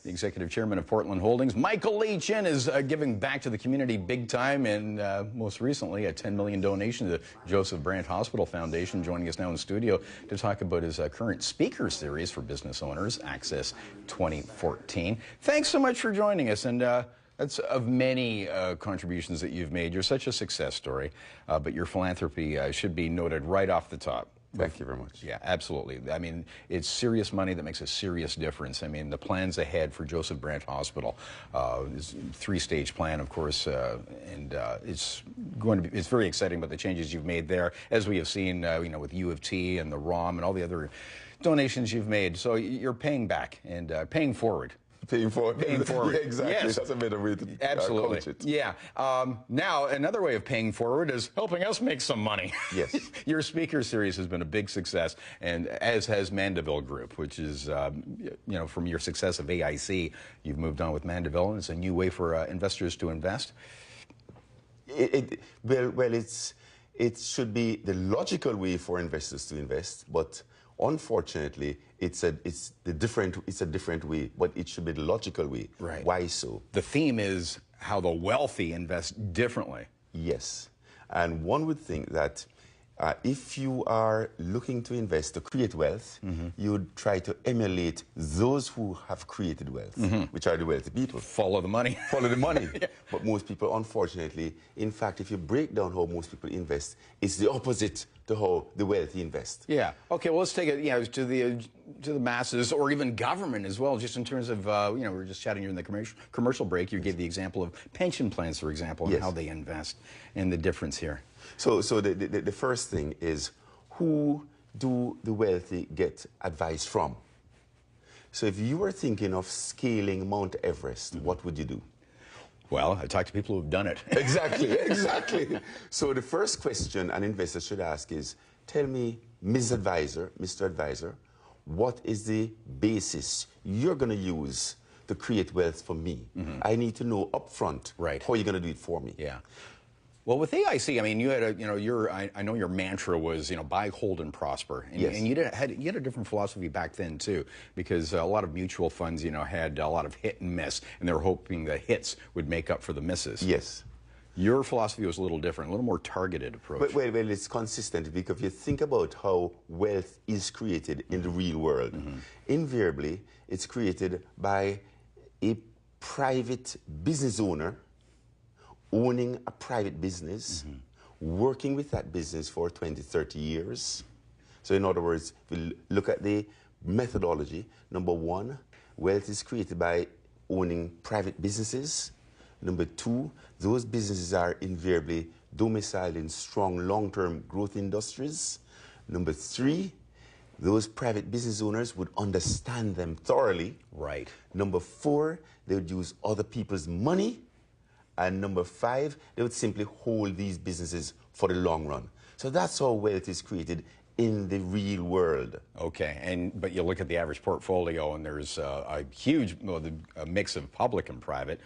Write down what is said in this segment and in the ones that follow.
the Executive Chairman of Portland Holdings. Michael Lee Chin is giving back to the community big time, and most recently a $10 million donation to the Joseph Brant Hospital Foundation, joining us now in the studio to talk about his current speaker series for business owners, Access 2014. Thanks so much for joining us, and that's of many contributions that you've made. You're such a success story, but your philanthropy should be noted right off the top. Thank you very much. Yeah, absolutely. I mean, it's serious money that makes a serious difference. I mean, the plans ahead for Joseph Brant Hospital is a three-stage plan, of course, and it's going to be, it's very exciting about the changes you've made there, as we have seen, you know, with U of T and the ROM and all the other donations you've made. So you're paying back and paying forward. Paying forward. Paying forward. Yeah, exactly. Yes. That's a better way to absolutely. coach it. Yeah. Now, another way of paying forward is helping us make some money. Yes. Your speaker series has been a big success, and as has Mandeville Group, which is, you know, from your success of AIC, you've moved on with Mandeville, and it's a new way for investors to invest. Well, it should be the logical way for investors to invest, but unfortunately, it's a different way, but it should be the logical way. Right. Why so? The theme is how the wealthy invest differently. Yes. And one would think that if you are looking to invest, to create wealth, you would try to emulate those who have created wealth, which are the wealthy people. Follow the money. Follow the money. Yeah. But most people, unfortunately, in fact, if you break down how most people invest, it's the opposite to how the wealthy invest. Yeah. Okay. Well, let's take it, you know, to the masses, or even government as well. Just in terms of, you know, we were just chatting during the commercial break. You gave the example of pension plans, for example, and yes. how they invest, and the difference here. So the first thing is, who do the wealthy get advice from? So if you were thinking of scaling Mount Everest, what would you do? Well, I talk to people who've done it. Exactly, exactly. So the first question an investor should ask is, tell me, Ms. Advisor, Mr. Advisor, what is the basis you're going to use to create wealth for me? I need to know upfront how you're going to do it for me. Yeah. Well, with AIC, I mean, you had a, you know, I know your mantra was, you know, buy, hold, and prosper. And, yes. And you had a different philosophy back then, too, because a lot of mutual funds, you know, had a lot of hit and miss, and they were hoping the hits would make up for the misses. Yes. Your philosophy was a little different, a little more targeted approach. Well, it's consistent, because if you think about how wealth is created in the real world, invariably, it's created by a private business owner owning a private business, working with that business for 20, 30 years. So in other words, if we look at the methodology, number one, wealth is created by owning private businesses. Number two, those businesses are invariably domiciled in strong long-term growth industries. Number three, those private business owners would understand them thoroughly. Right. Number four, they would use other people's money. And number five, they would simply hold these businesses for the long run. So that's how wealth is created in the real world. Okay, but you look at the average portfolio, and there's a huge a mix of public and private.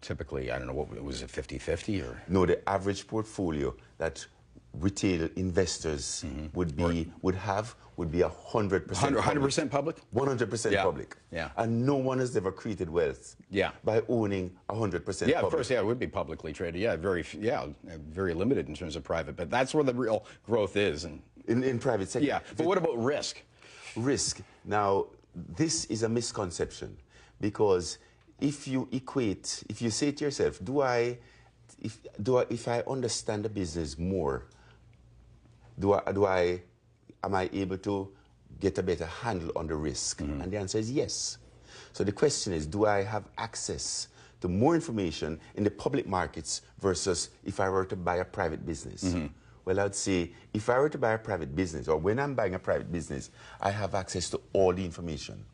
Typically, I don't know, what was it, 50-50 or? No, the average portfolio that retail investors would be 100% 100% public? 100% public. Yeah. And no one has ever created wealth by owning 100% public. Yeah, of course, yeah, it would be publicly traded. Yeah, very limited in terms of private. But that's where the real growth is. In private sector. Yeah, but what about risk? Risk. Now, this is a misconception, because if you say to yourself, if I understand the business more, am I able to get a better handle on the risk? And the answer is yes. So the question is, do I have access to more information in the public markets versus if I were to buy a private business? Well, I'd say if I were to buy a private business, or when I'm buying a private business, I have access to all the information.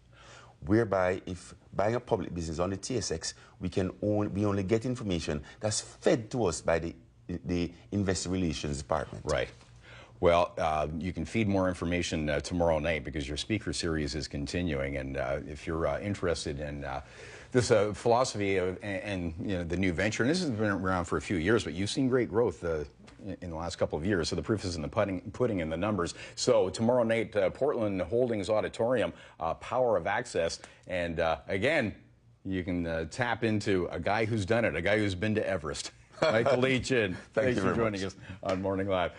Whereby, if buying a public business on the TSX, we only get information that's fed to us by the investor relations department. Right. Well, you can feed more information tomorrow night because your speaker series is continuing. And if you're interested in this philosophy and you know, the new venture, and this has been around for a few years, but you've seen great growth in the last couple of years. So the proof is in the pudding in the numbers. So tomorrow night, Portland Holdings Auditorium, Power of Access. And again, you can tap into a guy who's done it, a guy who's been to Everest. Michael Leachin, thanks for joining us on Morning Live.